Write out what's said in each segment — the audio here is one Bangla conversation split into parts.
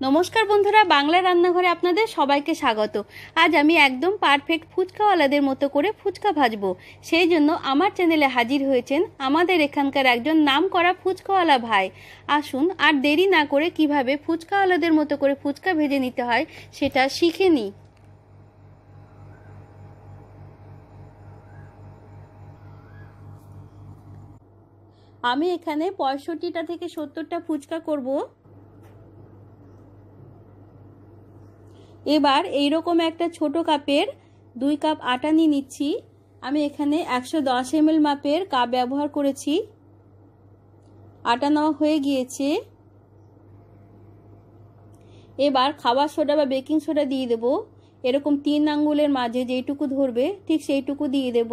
নমস্কার বন্ধুরা, বাংলা রান্নাঘরে আপনাদের সবাইকে স্বাগত। আজ আমি একদম পারফেক্ট ফুচকাওয়ালাদের মতো করে ফুচকা ভাজবো। সেই জন্য আমার চ্যানেলে হাজির হয়েছেন আমাদের এখানকার একজন নামকরা ফুচকাওয়ালা ভাই। আসুন আর দেরি না করে কিভাবে ফুচকাওয়ালাদের মতো করে ফুচকা ভেজে নিতে হয় সেটা শিখে নিই। আমি এখানে 65টা থেকে 70টা ফুচকা করব। এবার এইরকম একটা ছোট কাপের 2 কাপ আটা নিয়ে নিচ্ছি। আমি এখানে 110 ml মাপের কাপ ব্যবহার করেছি। আটা নেওয়া হয়ে গিয়েছে। এবার খাবার সোডা বা বেকিং সোডা দিয়ে দেব। এরকম 3 আঙ্গুলের মাঝে যেটুকু ধরবে ঠিক সেইটুকু দিয়ে দেব।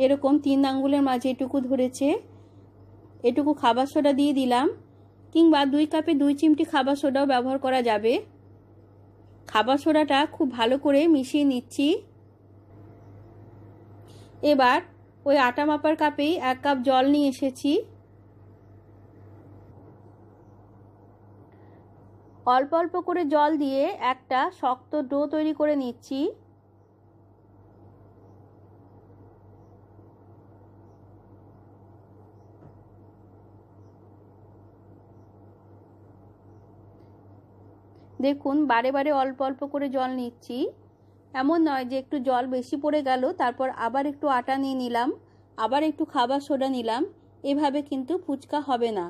এরকম 3 আঙ্গুলের মাঝে এটুকু ধরেছে, এটুকু খাবার সোডা দিয়ে দিলাম, কিংবা 2 কাপে 2 চিমটি খাবার সোডাও ব্যবহার করা যাবে। খাবার সোডাটা খুব ভালো করে মিশিয়ে নিচ্ছি। এবার ওই আটা মাপার কাপেই 1 কাপ জল নিয়ে এসেছি। অল্প অল্প করে জল দিয়ে একটা শক্ত ডো তৈরি করে নিচ্ছি। দেখুন বারে বারে অল্প অল্প করে জল নিচ্ছি। এমন নয় যে একটু জল বেশি পড়ে গেল তারপর আবার একটু আটা নিয়ে নিলাম, আবার একটু খাবার সোডা নিলাম, এভাবে কিন্তু ফুচকা হবে না।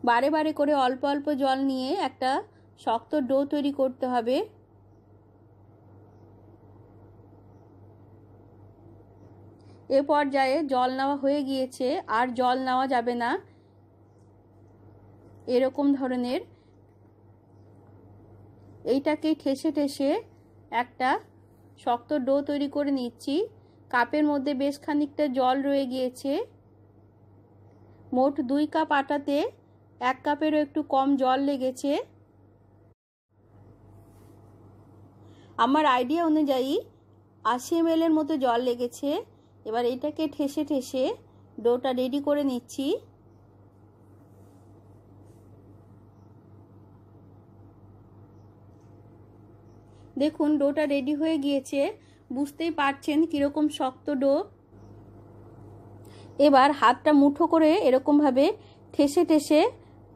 বারে বারে করে অল্প অল্প জল নিয়ে একটা শক্ত ডো তৈরি করতে হবে। এ পর্যায়ে জল নেওয়া হয়ে গিয়েছে, আর জল নেওয়া যাবে না। এরকম ধরনের এইটাকে ঠেসে ঠেসে একটা শক্ত ডো তৈরি করে নিচ্ছি। কাপের মধ্যে বেশ খানিকটা জল রয়ে গিয়েছে। মোট 2 কাপ আটাতে 1 কাপেরও একটু কম জল লেগেছে। আমার আইডিয়া অনুযায়ী 80 ml এর মতো জল লেগেছে। এবার এটাকে ঠেসে ঠেসে ডোটা রেডি করে নিচ্ছি। দেখুন ডোটা রেডি হয়ে গিয়েছে, বুঝতেই পারছেন কিরকম শক্ত ডো। এবার হাতটা মুঠো করে এরকম ভাবে ঠেসে ঠেসে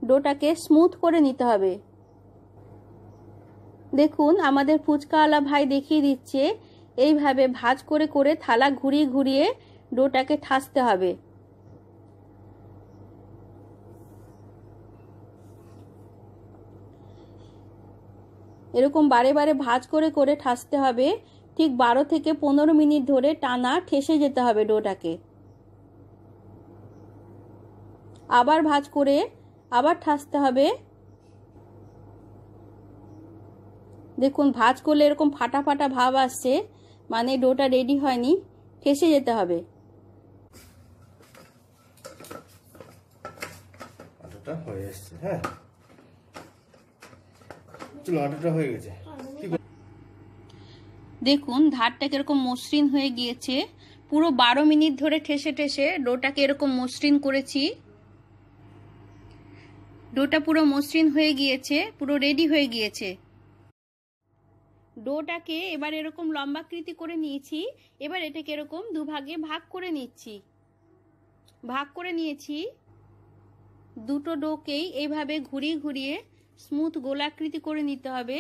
ডোটাকে স্মুথ করে নিতে হবে। দেখুন আমাদের ফুচকাওয়ালা ভাই দেখিয়ে দিচ্ছে, এইভাবে ভাঁজ করে করে থালা ঘুরিয়ে ঘুরিয়ে ডোটাকে ঠাসতে হবে। এরকম বারে বারে ভাঁজ করে করে ঠাসতে হবে। ঠিক 12 থেকে 15 মিনিট ধরে টানা ঠেসে যেতে হবে ডোটাকে। আবার ভাঁজ করে আবার ঠাসতে হবে। দেখুন ভাঁজ করলে এরকম ফাটা ফাটা ভাব আসছে, মানে ডোটা রেডি হয়নি, ঠেসে যেতে হবে। আটাটা হয়ে এসেছে। হ্যাঁ চলো, আটাটা হয়ে গেছে। দেখুন ধারটা কিরকম মসৃণ হয়ে গিয়েছে। পুরো 12 মিনিট ধরে ঠেসে ঠেসে ডোটাকে এরকম মসৃণ করেছি। ডোটা পুরো মসৃণ হয়ে গিয়েছে, পুরো রেডি হয়ে গিয়েছে। ডোটাকে এবার এরকম লম্বাকৃতি করে নিয়েছি। এবার এটাকে এরকম দুভাগে ভাগ করে নিচ্ছি। ভাগ করে নিয়েছি। দুটো ডোকেই এইভাবে ঘুরিয়ে ঘুরিয়ে স্মুথ গোলাকৃতি করে নিতে হবে।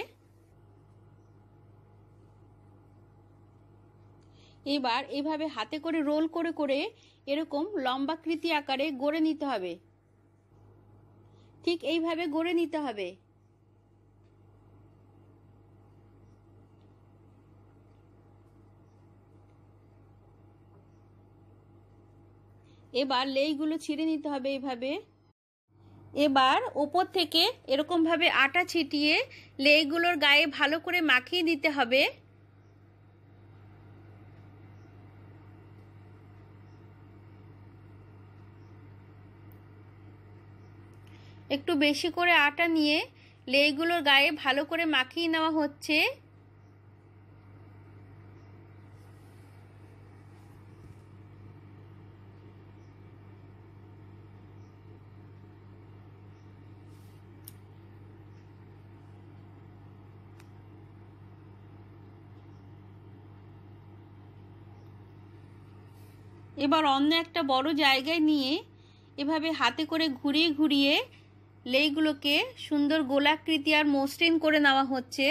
এবার এইভাবে হাতে করে রোল করে করে এরকম লম্বাকৃতি আকারে গড়ে নিতে হবে। ঠিক এইভাবে গড়ে নিতে হবে। এবার লেইগুলো ছিঁড়ে নিতে হবে এইভাবে। এবার ওপর থেকে এরকম ভাবে আটা ছিটিয়ে লেইগুলোর গায়ে ভালো করে মাখিয়ে দিতে হবে। একটু বেশি করে আটা নিয়ে লেইগুলোর গায়ে ভালো করে মাখিয়ে নেওয়া হচ্ছে। এবার অন্য একটা বড় জায়গায় নিয়ে এভাবে হাতে করে ঘুরিয়ে ঘুরিয়ে লেইগুলোকে সুন্দর গোলাকৃতি আর মসৃণ করে নেওয়া হচ্ছে।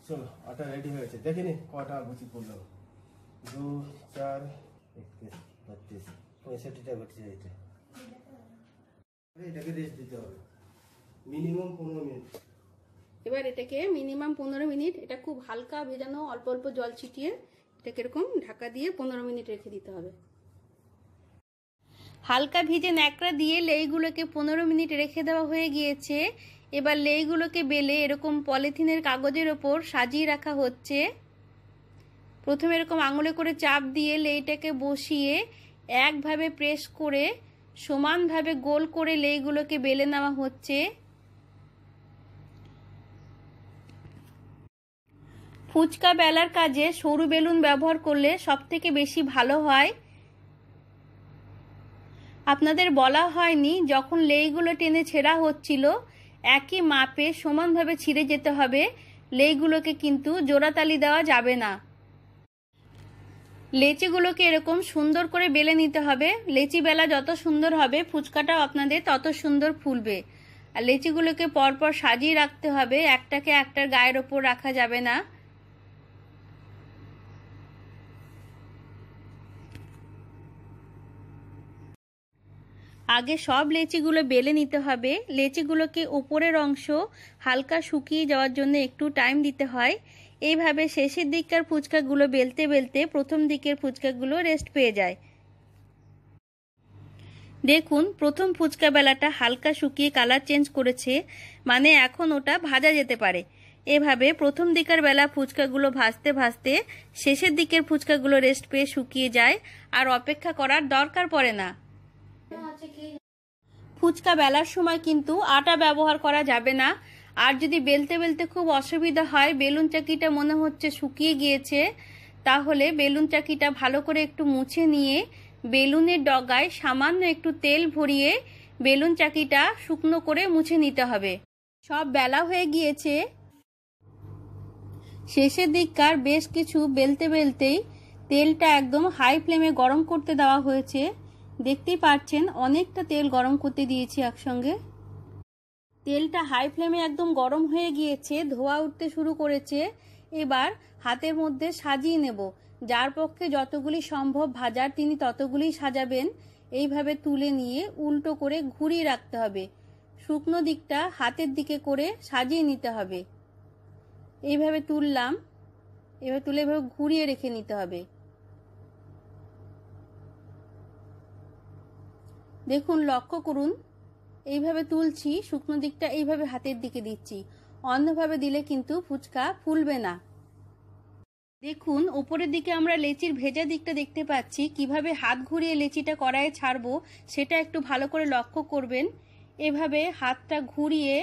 চলো আটা রেডি হয়েছে, দেখিনি কটা গুছি করলাম। 2 4 21 32 65টা ঘটছে। এটাকে রেস্ট দিতে হবে মিনিমাম 15 মিনিট। এবার এটাকে মিনিমাম 15 মিনিট, এটা খুব হালকা ভেজানো, অল্প অল্প জল ছিটিয়ে এটাকে এরকম ঢাকা দিয়ে 15 মিনিট রেখে দিতে হবে। হালকা ভিজে ন্যাকড়া দিয়ে লেইগুলোকে 15 মিনিট রেখে দেওয়া হয়ে গিয়েছে। এবার লেইগুলোকে বেলে এরকম পলিথিনের কাগজের ওপর সাজিয়ে রাখা হচ্ছে। প্রথমে এরকম আঙুলে করে চাপ দিয়ে লেইটাকে বসিয়ে একভাবে প্রেস করে সমানভাবে গোল করে লেইগুলোকে বেলে নেওয়া হচ্ছে। ফুচকা বেলার কাজে সরু বেলুন ব্যবহার করলে সবথেকে বেশি ভালো হয়। আপনাদের বলা হয়নি, যখন লেইগুলো টেনে ছেঁড়া হচ্ছিল একই মাপে সমানভাবে ছিঁড়ে যেতে হবে, লেইগুলোকে কিন্তু জোড়াতালি দেওয়া যাবে না। লেচিগুলোকে এরকম সুন্দর করে বেলে নিতে হবে। লেচি বেলা যত সুন্দর হবে ফুচকাটাও আপনাদের তত সুন্দর ফুলবে। আর লেচিগুলোকে পরপর সাজিয়ে রাখতে হবে, একটাকে একটার গায়ের ওপর রাখা যাবে না। আগে সব লেচিগুলো বেলে নিতে হবে। লেচিগুলোকে উপরের অংশ হালকা শুকিয়ে যাওয়ার জন্য একটু টাইম দিতে হয়। এইভাবে শেষের দিককার ফুচকাগুলো বেলতে বেলতে প্রথম দিকের ফুচকাগুলো রেস্ট পেয়ে যায়। দেখুন প্রথম ফুচকা বেলাটা হালকা শুকিয়ে কালার চেঞ্জ করেছে, মানে এখন ওটা ভাজা যেতে পারে। এভাবে প্রথম দিকের বেলা ফুচকাগুলো ভাজতে ভাজতে শেষের দিকের ফুচকাগুলো রেস্ট পেয়ে শুকিয়ে যায়, আর অপেক্ষা করার দরকার পড়ে না। ফুচকা বেলার সময় কিন্তু আটা ব্যবহার করা যাবে না। আর যদি বেলতে বেলতে খুব অসুবিধা হয়, বেলুন চাকিটা মনে হচ্ছে শুকিয়ে গিয়েছে, তাহলে বেলুন চাকিটা ভালো করে একটু মুছে নিয়ে বেলুনের ডগায় সামান্য একটু তেল ভরিয়ে বেলুন চাকিটা শুকনো করে মুছে নিতে হবে। সব বেলা হয়ে গিয়েছে। শেষের দিককার বেশ কিছু বেলতে বেলতেই তেলটা একদম হাই ফ্লেমে গরম করতে দেওয়া হয়েছে। দেখতেই পাচ্ছেন অনেকটা তেল গরম করতে দিয়েছি একসঙ্গে। তেলটা হাই ফ্লেমে একদম গরম হয়ে গিয়েছে, ধোঁয়া উঠতে শুরু করেছে। এবার হাতের মধ্যে সাজিয়ে নেব। যার পক্ষে যতগুলি সম্ভব ভাজার তিনি ততগুলি সাজাবেন। এইভাবে তুলে নিয়ে উল্টো করে ঘুরিয়ে রাখতে হবে। শুকনো দিকটা হাতের দিকে করে সাজিয়ে নিতে হবে। এইভাবে তুললাম, এবার তুলে এভাবে ঘুরিয়ে রেখে নিতে হবে। দেখুন লক্ষ্য করুন, এইভাবে তুলছি, শুকনো দিকটা এইভাবে হাতের দিকে দিচ্ছি। অন্যভাবে দিলে কিন্তু ফুচকা ফুলবে না। দেখুন উপরের দিকে আমরা লেচির ভেজা দিকটা দেখতে পাচ্ছি। কিভাবে হাত ঘুরিয়ে লেচিটা কড়াইয়ে ছাড়বো সেটা একটু ভালো করে লক্ষ্য করবেন। এভাবে হাতটা ঘুরিয়ে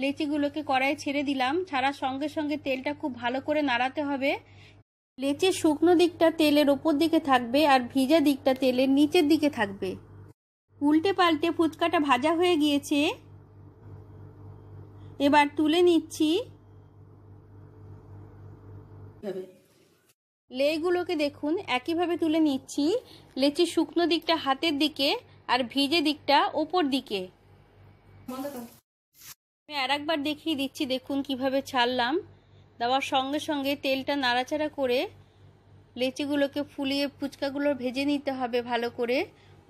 লেচিগুলোকে কড়াইয়ে ছেড়ে দিলাম। ছাড়ার সঙ্গে সঙ্গে তেলটা খুব ভালো করে নাড়াতে হবে। লেচির শুকনো দিকটা তেলের ওপর দিকে থাকবে আর ভিজা দিকটা তেলের নিচের দিকে থাকবে। উল্টে পাল্টে ফুচকাটা ভাজা হয়ে গিয়েছে, এবার তুলে নিচ্ছি। লেগুলোকে দেখুন একইভাবে তুলে নিচ্ছি। লেচির শুকনো দিকটা হাতের দিকে আর ভিজে দিকটা ওপর দিকে। আমি আরেকবার দেখিয়ে দিচ্ছি, দেখুন কিভাবে ছাড়লাম। দেওয়ার সঙ্গে সঙ্গে তেলটা নাড়াচাড়া করে লেচিগুলোকে ফুলিয়ে ফুচকাগুলো ভেজে নিতে হবে ভালো করে।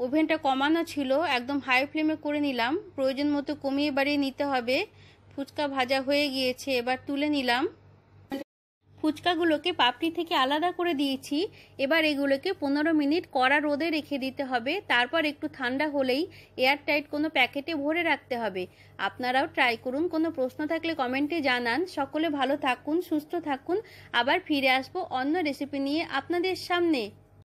ওভেনটা কমানো ছিল, একদম হাই ফ্লেমে করে নিলাম। প্রয়োজন মতো কমিয়ে বাড়িয়ে নিতে হবে। ফুচকা ভাজা হয়ে গিয়েছে, এবার তুলে নিলাম। ফুচকাগুলোকে পাপড়ি থেকে আলাদা করে দিয়েছি। এবার এগুলোকে 15 মিনিট কড়া রোদে রেখে দিতে হবে। তারপর একটু ঠান্ডা হলেই এয়ারটাইট কোনো প্যাকেটে ভরে রাখতে হবে। আপনারাও ট্রাই করুন। কোনো প্রশ্ন থাকলে কমেন্টে জানান। সকলে ভালো থাকুন, সুস্থ থাকুন। আবার ফিরে আসবো অন্য রেসিপি নিয়ে আপনাদের সামনে।